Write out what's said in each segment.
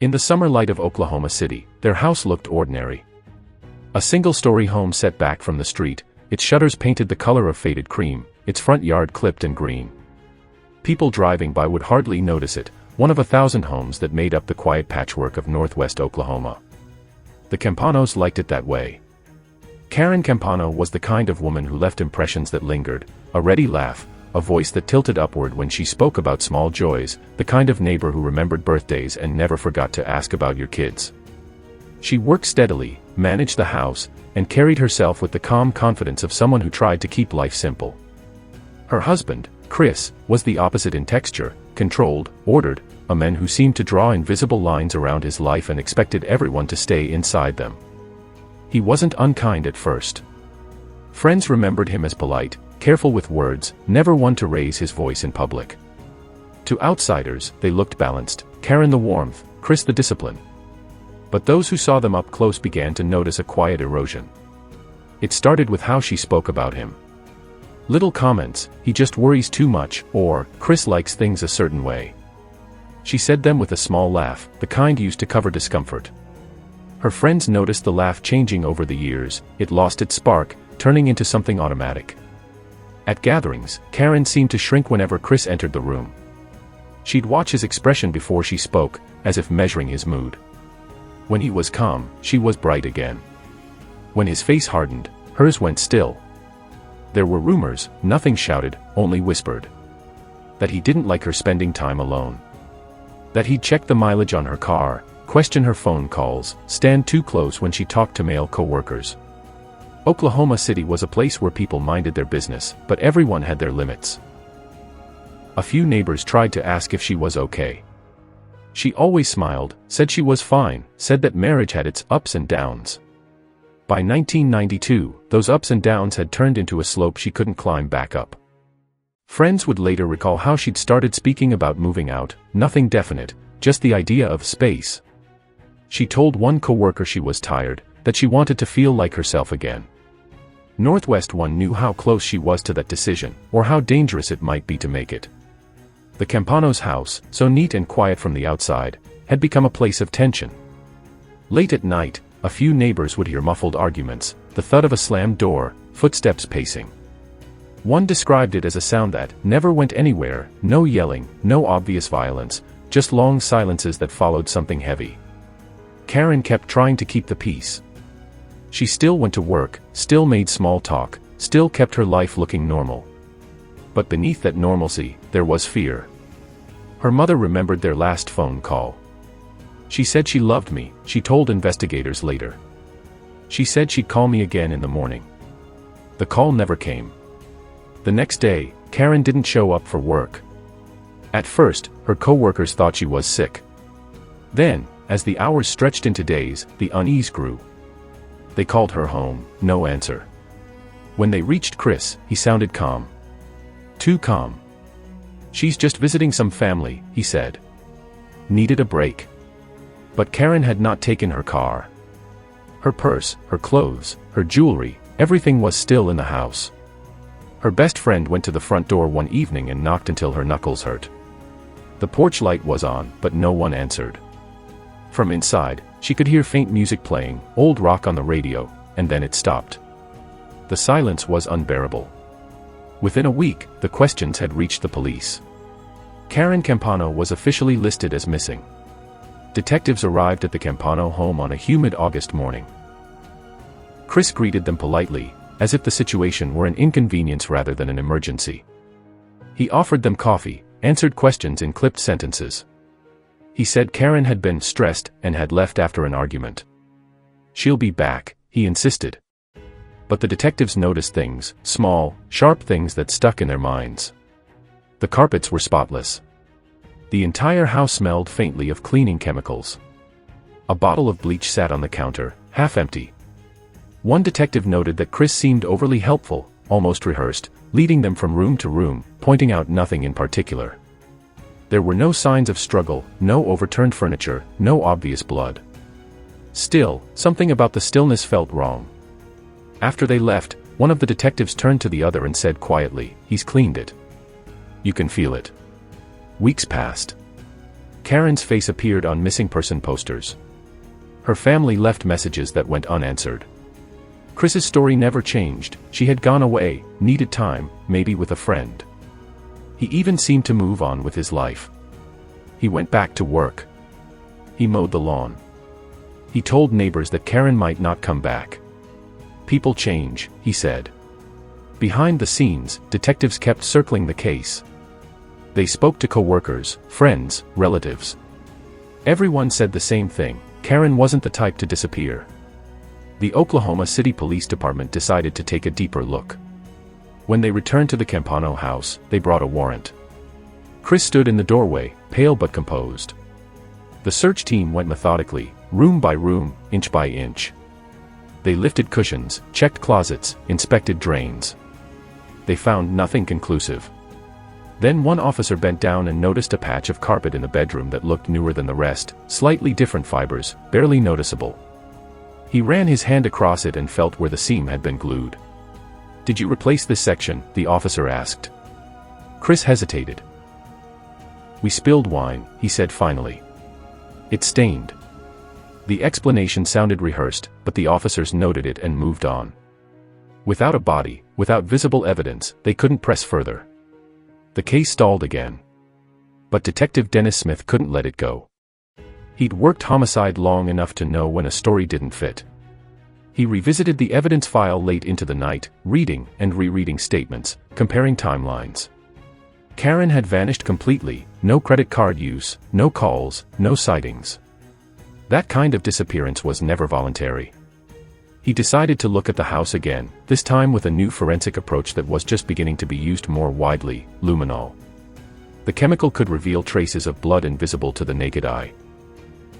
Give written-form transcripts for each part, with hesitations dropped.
In the summer light of Oklahoma City, their house looked ordinary. A single-story home set back from the street, its shutters painted the color of faded cream, its front yard clipped and green. People driving by would hardly notice it, one of 1,000 homes that made up the quiet patchwork of northwest Oklahoma. The Campanos liked it that way. Caren Campano was the kind of woman who left impressions that lingered, a ready laugh, a voice that tilted upward when she spoke about small joys, the kind of neighbor who remembered birthdays and never forgot to ask about your kids. She worked steadily, managed the house, and carried herself with the calm confidence of someone who tried to keep life simple. Her husband, Chris, was the opposite in texture, controlled, ordered, a man who seemed to draw invisible lines around his life and expected everyone to stay inside them. He wasn't unkind at first. Friends remembered him as polite, careful with words, never one to raise his voice in public. To outsiders, they looked balanced, Caren the warmth, Chris the discipline. But those who saw them up close began to notice a quiet erosion. It started with how she spoke about him. Little comments, he just worries too much, or, Chris likes things a certain way. She said them with a small laugh, the kind used to cover discomfort. Her friends noticed the laugh changing over the years, it lost its spark, turning into something automatic. At gatherings, Caren seemed to shrink whenever Chris entered the room. She'd watch his expression before she spoke, as if measuring his mood. When he was calm, she was bright again. When his face hardened, hers went still. There were rumors, nothing shouted, only whispered. That he didn't like her spending time alone. That he'd check the mileage on her car, question her phone calls, stand too close when she talked to male co-workers. Oklahoma City was a place where people minded their business, but everyone had their limits. A few neighbors tried to ask if she was okay. She always smiled, said she was fine, said that marriage had its ups and downs. By 1992, those ups and downs had turned into a slope she couldn't climb back up. Friends would later recall how she'd started speaking about moving out, nothing definite, just the idea of space. She told one coworker she was tired, that she wanted to feel like herself again. Northwest One knew how close she was to that decision, or how dangerous it might be to make it. The Campanos' house, so neat and quiet from the outside, had become a place of tension. Late at night, a few neighbors would hear muffled arguments, the thud of a slammed door, footsteps pacing. One described it as a sound that never went anywhere, no yelling, no obvious violence, just long silences that followed something heavy. Caren kept trying to keep the peace. She still went to work, still made small talk, still kept her life looking normal. But beneath that normalcy, there was fear. Her mother remembered their last phone call. She said she loved me, she told investigators later. She said she'd call me again in the morning. The call never came. The next day, Caren didn't show up for work. At first, her co-workers thought she was sick. Then, as the hours stretched into days, the unease grew. They called her home, no answer. When they reached Chris, he sounded calm. Too calm. She's just visiting some family, he said. Needed a break. But Caren had not taken her car. Her purse, her clothes, her jewelry, everything was still in the house. Her best friend went to the front door one evening and knocked until her knuckles hurt. The porch light was on, but no one answered. From inside, she could hear faint music playing, old rock on the radio, and then it stopped. The silence was unbearable. Within a week, the questions had reached the police. Caren Campano was officially listed as missing. Detectives arrived at the Campano home on a humid August morning. Chris greeted them politely, as if the situation were an inconvenience rather than an emergency. He offered them coffee, answered questions in clipped sentences. He said Caren had been stressed and had left after an argument. She'll be back, he insisted. But the detectives noticed things, small, sharp things that stuck in their minds. The carpets were spotless. The entire house smelled faintly of cleaning chemicals. A bottle of bleach sat on the counter, half empty. One detective noted that Chris seemed overly helpful, almost rehearsed, leading them from room to room, pointing out nothing in particular. There were no signs of struggle, no overturned furniture, no obvious blood. Still, something about the stillness felt wrong. After they left, one of the detectives turned to the other and said quietly, "He's cleaned it. You can feel it." Weeks passed. Karen's face appeared on missing person posters. Her family left messages that went unanswered. Chris's story never changed. She had gone away, needed time, maybe with a friend. He even seemed to move on with his life. He went back to work. He mowed the lawn. He told neighbors that Caren might not come back. People change, he said. Behind the scenes, detectives kept circling the case. They spoke to co-workers, friends, relatives. Everyone said the same thing: Caren wasn't the type to disappear. The Oklahoma City Police Department decided to take a deeper look. When they returned to the Campano house, they brought a warrant. Chris stood in the doorway, pale but composed. The search team went methodically, room by room, inch by inch. They lifted cushions, checked closets, inspected drains. They found nothing conclusive. Then one officer bent down and noticed a patch of carpet in the bedroom that looked newer than the rest, slightly different fibers, barely noticeable. He ran his hand across it and felt where the seam had been glued. "Did you replace this section?" the officer asked. Chris hesitated. "We spilled wine," he said finally. "It stained." The explanation sounded rehearsed, but the officers noted it and moved on. Without a body, without visible evidence, they couldn't press further. The case stalled again. But Detective Dennis Smith couldn't let it go. He'd worked homicide long enough to know when a story didn't fit. He revisited the evidence file late into the night, reading and rereading statements, comparing timelines. Caren had vanished completely, no credit card use, no calls, no sightings. That kind of disappearance was never voluntary. He decided to look at the house again, this time with a new forensic approach that was just beginning to be used more widely: luminol. The chemical could reveal traces of blood invisible to the naked eye.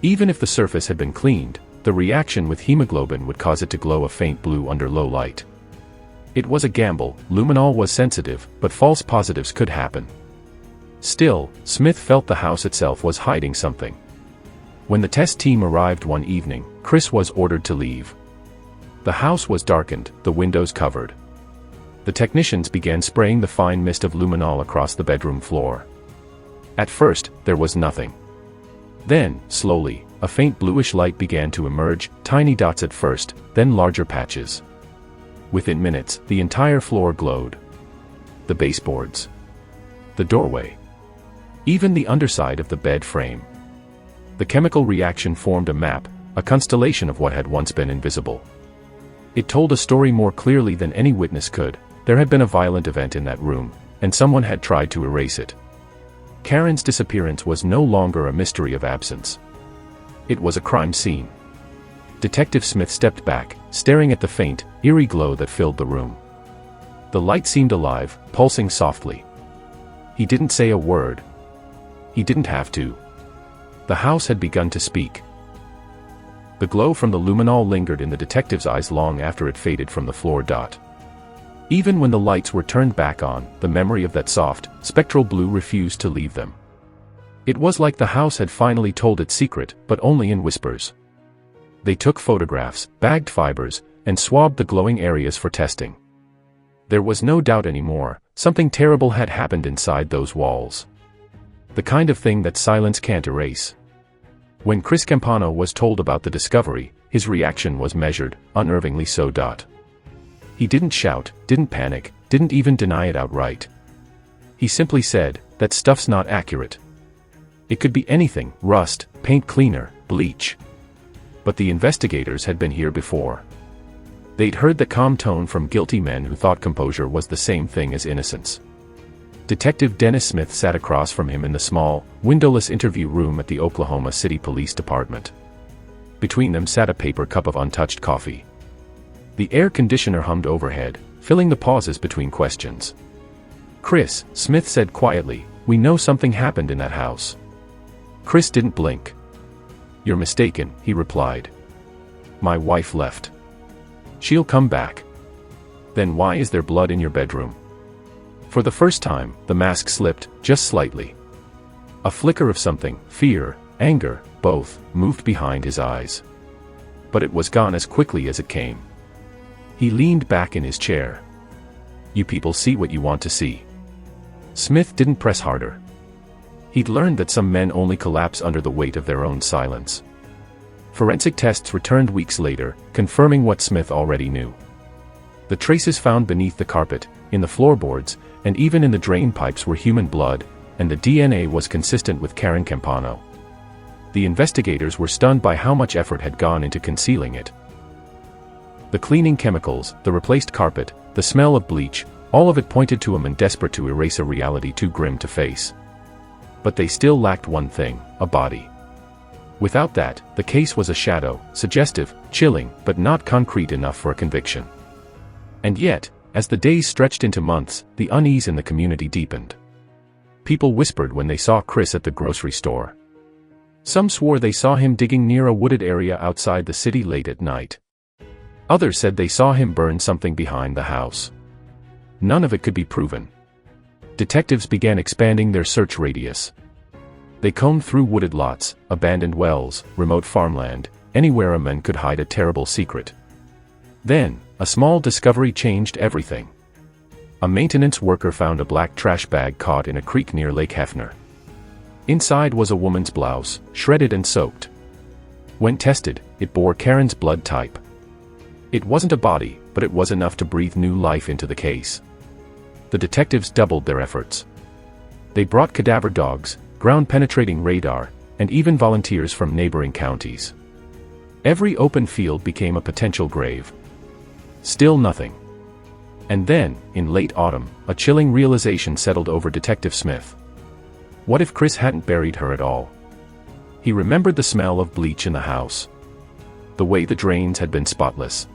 Even if the surface had been cleaned, the reaction with hemoglobin would cause it to glow a faint blue under low light. It was a gamble. Luminol was sensitive, but false positives could happen. Still, Smith felt the house itself was hiding something. When the test team arrived one evening, Chris was ordered to leave. The house was darkened, the windows covered. The technicians began spraying the fine mist of luminol across the bedroom floor. At first, there was nothing. Then, slowly, a faint bluish light began to emerge, tiny dots at first, then larger patches. Within minutes, the entire floor glowed. The baseboards. The doorway. Even the underside of the bed frame. The chemical reaction formed a map, a constellation of what had once been invisible. It told a story more clearly than any witness could. There had been a violent event in that room, and someone had tried to erase it. Karen's disappearance was no longer a mystery of absence. It was a crime scene. Detective Smith stepped back, staring at the faint, eerie glow that filled the room. The light seemed alive, pulsing softly. He didn't say a word. He didn't have to. The house had begun to speak. The glow from the luminol lingered in the detective's eyes long after it faded from the floor dot. Even when the lights were turned back on, the memory of that soft, spectral blue refused to leave them. It was like the house had finally told its secret, but only in whispers. They took photographs, bagged fibers, and swabbed the glowing areas for testing. There was no doubt anymore: something terrible had happened inside those walls. The kind of thing that silence can't erase. When Chris Campano was told about the discovery, his reaction was measured, unnervingly so. He didn't shout, didn't panic, didn't even deny it outright. He simply said, "That stuff's not accurate." It could be anything: rust, paint cleaner, bleach. But the investigators had been here before. They'd heard the calm tone from guilty men who thought composure was the same thing as innocence. Detective Dennis Smith sat across from him in the small, windowless interview room at the Oklahoma City Police Department. Between them sat a paper cup of untouched coffee. The air conditioner hummed overhead, filling the pauses between questions. "Chris," Smith said quietly, "we know something happened in that house." Chris didn't blink. "You're mistaken," he replied. "My wife left. She'll come back." "Then why is there blood in your bedroom?" For the first time, the mask slipped, just slightly. A flicker of something, fear, anger, both, moved behind his eyes. But it was gone as quickly as it came. He leaned back in his chair. "You people see what you want to see." Smith didn't press harder. He'd learned that some men only collapse under the weight of their own silence. Forensic tests returned weeks later, confirming what Smith already knew. The traces found beneath the carpet, in the floorboards, and even in the drain pipes were human blood, and the DNA was consistent with Caren Campano. The investigators were stunned by how much effort had gone into concealing it. The cleaning chemicals, the replaced carpet, the smell of bleach, all of it pointed to a man desperate to erase a reality too grim to face. But they still lacked one thing: a body. Without that, the case was a shadow, suggestive, chilling, but not concrete enough for a conviction. And yet, as the days stretched into months, the unease in the community deepened. People whispered when they saw Chris at the grocery store. Some swore they saw him digging near a wooded area outside the city late at night. Others said they saw him burn something behind the house. None of it could be proven. Detectives began expanding their search radius. They combed through wooded lots, abandoned wells, remote farmland, anywhere a man could hide a terrible secret. Then, a small discovery changed everything. A maintenance worker found a black trash bag caught in a creek near Lake Hefner. Inside was a woman's blouse, shredded and soaked. When tested, it bore Karen's blood type. It wasn't a body, but it was enough to breathe new life into the case. The detectives doubled their efforts. They brought cadaver dogs, ground-penetrating radar, and even volunteers from neighboring counties. Every open field became a potential grave. Still nothing. And then, in late autumn, a chilling realization settled over Detective Smith. What if Chris hadn't buried her at all? He remembered the smell of bleach in the house. The way the drains had been spotless.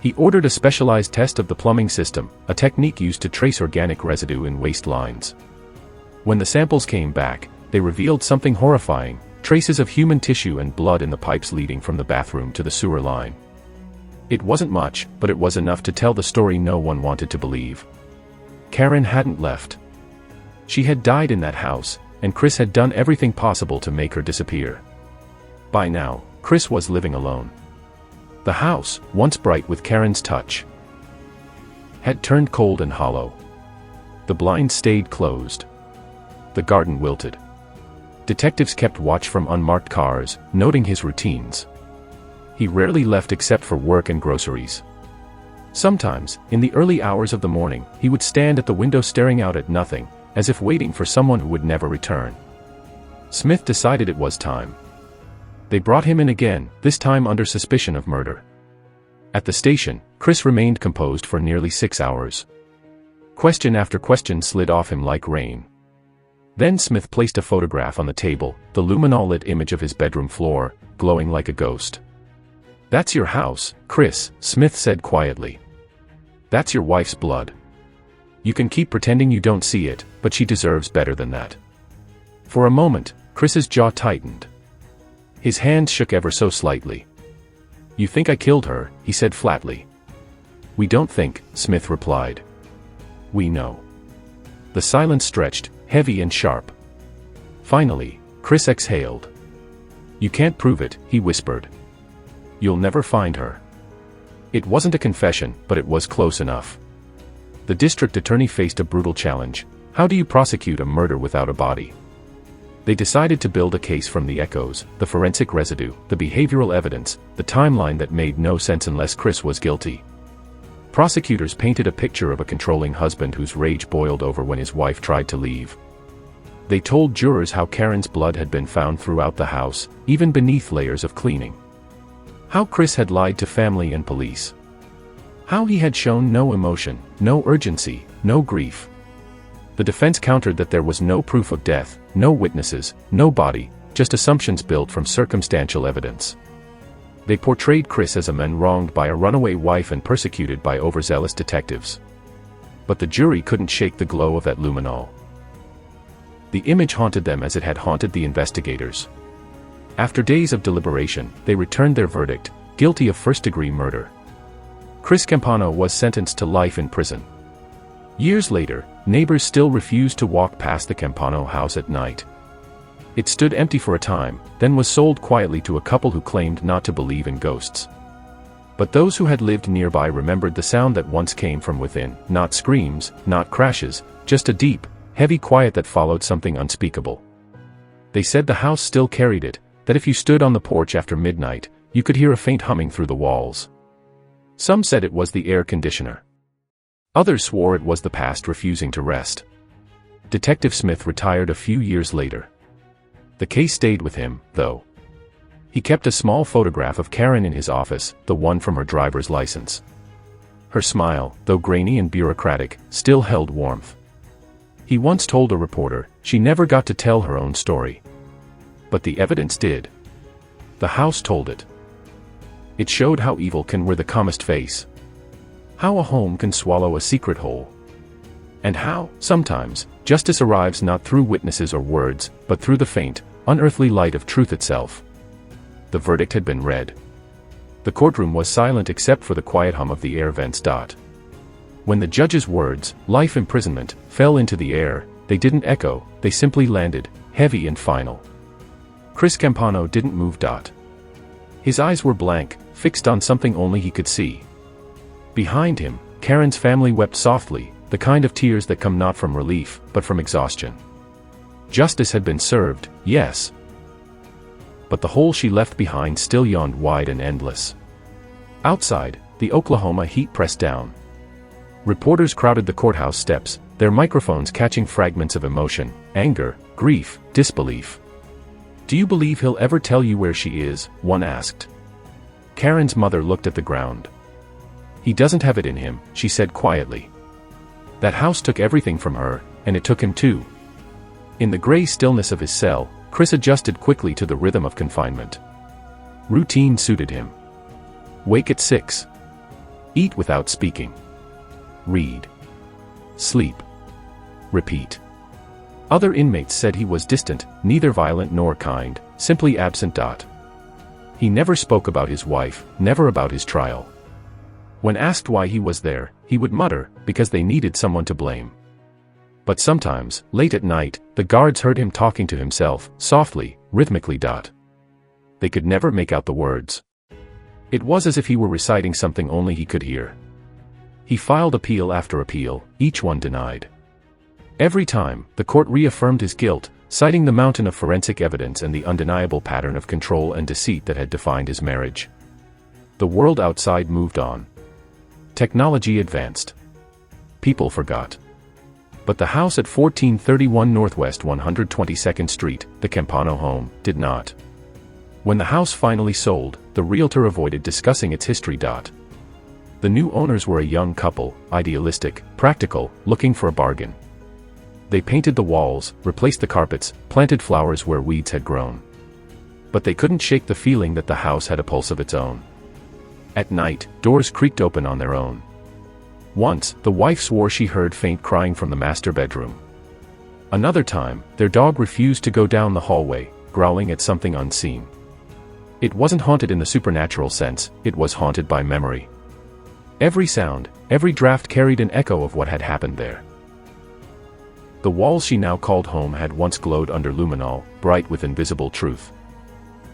He ordered a specialized test of the plumbing system, a technique used to trace organic residue in waste lines. When the samples came back, they revealed something horrifying: traces of human tissue and blood in the pipes leading from the bathroom to the sewer line. It wasn't much, but it was enough to tell the story no one wanted to believe. Caren hadn't left. She had died in that house, and Chris had done everything possible to make her disappear. By now, Chris was living alone. The house, once bright with Karen's touch, had turned cold and hollow. The blinds stayed closed. The garden wilted. Detectives kept watch from unmarked cars, noting his routines. He rarely left except for work and groceries. Sometimes, in the early hours of the morning, he would stand at the window staring out at nothing, as if waiting for someone who would never return. Smith decided it was time. They brought him in again, this time under suspicion of murder. At the station, Chris remained composed for nearly 6 hours. Question after question slid off him like rain. Then Smith placed a photograph on the table, the luminol-lit image of his bedroom floor, glowing like a ghost. "That's your house, Chris," Smith said quietly. "That's your wife's blood. You can keep pretending you don't see it, but she deserves better than that." For a moment, Chris's jaw tightened. His hand shook ever so slightly. "You think I killed her," he said flatly. "We don't think," Smith replied. "We know." The silence stretched, heavy and sharp. Finally, Chris exhaled. "You can't prove it," he whispered. "You'll never find her." It wasn't a confession, but it was close enough. The district attorney faced a brutal challenge. How do you prosecute a murder without a body? They decided to build a case from the echoes, the forensic residue, the behavioral evidence, the timeline that made no sense unless Chris was guilty. Prosecutors painted a picture of a controlling husband whose rage boiled over when his wife tried to leave. They told jurors how Karen's blood had been found throughout the house, even beneath layers of cleaning. How Chris had lied to family and police. How he had shown no emotion, no urgency, no grief. The defense countered that there was no proof of death, no witnesses, no body, just assumptions built from circumstantial evidence. They portrayed Chris as a man wronged by a runaway wife and persecuted by overzealous detectives. But the jury couldn't shake the glow of that luminol. The image haunted them as it had haunted the investigators. After days of deliberation, they returned their verdict: guilty of first-degree murder. Chris Campano was sentenced to life in prison. Years later, neighbors still refused to walk past the Campano house at night. It stood empty for a time, then was sold quietly to a couple who claimed not to believe in ghosts. But those who had lived nearby remembered the sound that once came from within, not screams, not crashes, just a deep, heavy quiet that followed something unspeakable. They said the house still carried it, that if you stood on the porch after midnight, you could hear a faint humming through the walls. Some said it was the air conditioner. Others swore it was the past refusing to rest. Detective Smith retired a few years later. The case stayed with him, though. He kept a small photograph of Caren in his office, the one from her driver's license. Her smile, though grainy and bureaucratic, still held warmth. He once told a reporter, she never got to tell her own story. But the evidence did. The house told it. It showed how evil can wear the calmest face. How a home can swallow a secret whole. And how, sometimes, justice arrives not through witnesses or words, but through the faint, unearthly light of truth itself. The verdict had been read. The courtroom was silent except for the quiet hum of the air vents. When the judge's words, life imprisonment, fell into the air, they didn't echo, they simply landed, heavy and final. Caren Campano didn't move. His eyes were blank, fixed on something only he could see. Behind him, Caren's family wept softly, the kind of tears that come not from relief, but from exhaustion. Justice had been served, yes. But the hole she left behind still yawned wide and endless. Outside, the Oklahoma heat pressed down. Reporters crowded the courthouse steps, their microphones catching fragments of emotion, anger, grief, disbelief. "Do you believe he'll ever tell you where she is?" one asked. Caren's mother looked at the ground. "He doesn't have it in him," she said quietly. "That house took everything from her, and it took him too." In the gray stillness of his cell, Chris adjusted quickly to the rhythm of confinement. Routine suited him. Wake at 6. Eat without speaking. Read. Sleep. Repeat. Other inmates said he was distant, neither violent nor kind, simply absent. He never spoke about his wife, never about his trial. When asked why he was there, he would mutter, because they needed someone to blame. But sometimes, late at night, the guards heard him talking to himself, softly, rhythmically. They could never make out the words. It was as if he were reciting something only he could hear. He filed appeal after appeal, each one denied. Every time, the court reaffirmed his guilt, citing the mountain of forensic evidence and the undeniable pattern of control and deceit that had defined his marriage. The world outside moved on. Technology advanced. People forgot. But the house at 1431 Northwest 122nd Street, the Campano home, did not. When the house finally sold, the realtor avoided discussing its history. The new owners were a young couple, idealistic, practical, looking for a bargain. They painted the walls, replaced the carpets, planted flowers where weeds had grown. But they couldn't shake the feeling that the house had a pulse of its own. At night, doors creaked open on their own. Once, the wife swore she heard faint crying from the master bedroom. Another time, their dog refused to go down the hallway, growling at something unseen. It wasn't haunted in the supernatural sense, it was haunted by memory. Every sound, every draft carried an echo of what had happened there. The walls she now called home had once glowed under luminol, bright with invisible truth.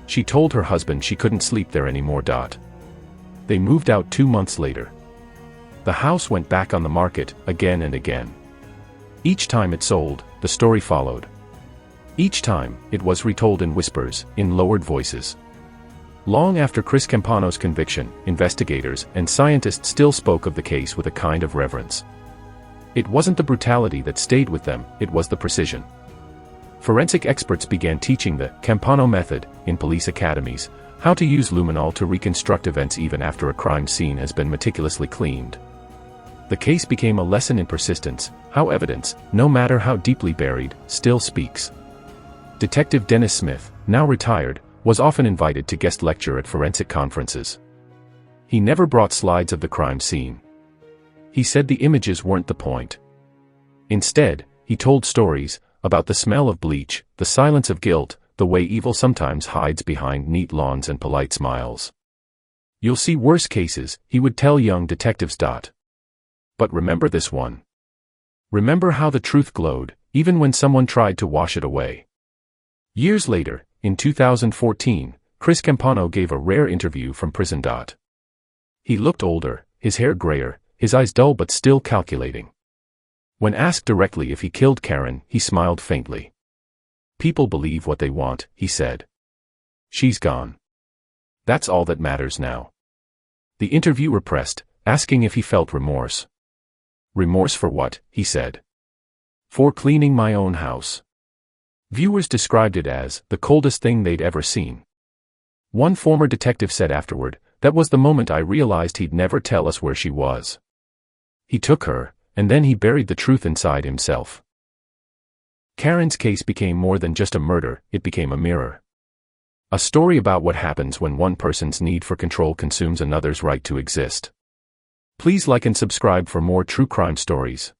She told her husband she couldn't sleep there anymore. They moved out 2 months later. The house went back on the market, again and again. Each time it sold, the story followed. Each time, it was retold in whispers, in lowered voices. Long after Caren Campano's conviction, investigators and scientists still spoke of the case with a kind of reverence. It wasn't the brutality that stayed with them, it was the precision. Forensic experts began teaching the Campano method in police academies, how to use luminol to reconstruct events even after a crime scene has been meticulously cleaned. The case became a lesson in persistence, how evidence, no matter how deeply buried, still speaks. Detective Dennis Smith, now retired, was often invited to guest lecture at forensic conferences. He never brought slides of the crime scene. He said the images weren't the point. Instead, he told stories about the smell of bleach, the silence of guilt, the way evil sometimes hides behind neat lawns and polite smiles. "You'll see worse cases," he would tell young detectives. But remember this one. Remember how the truth glowed, even when someone tried to wash it away. Years later, in 2014, Caren Campano gave a rare interview from prison. He looked older, his hair grayer, his eyes dull but still calculating. When asked directly if he killed Caren, he smiled faintly. People believe what they want, he said. She's gone. That's all that matters now. The interviewer pressed, asking if he felt remorse. Remorse for what, he said. For cleaning my own house. Viewers described it as the coldest thing they'd ever seen. One former detective said afterward, "That was the moment I realized he'd never tell us where she was. He took her, and then he buried the truth inside himself." Caren's case became more than just a murder, it became a mirror. A story about what happens when one person's need for control consumes another's right to exist. Please like and subscribe for more true crime stories.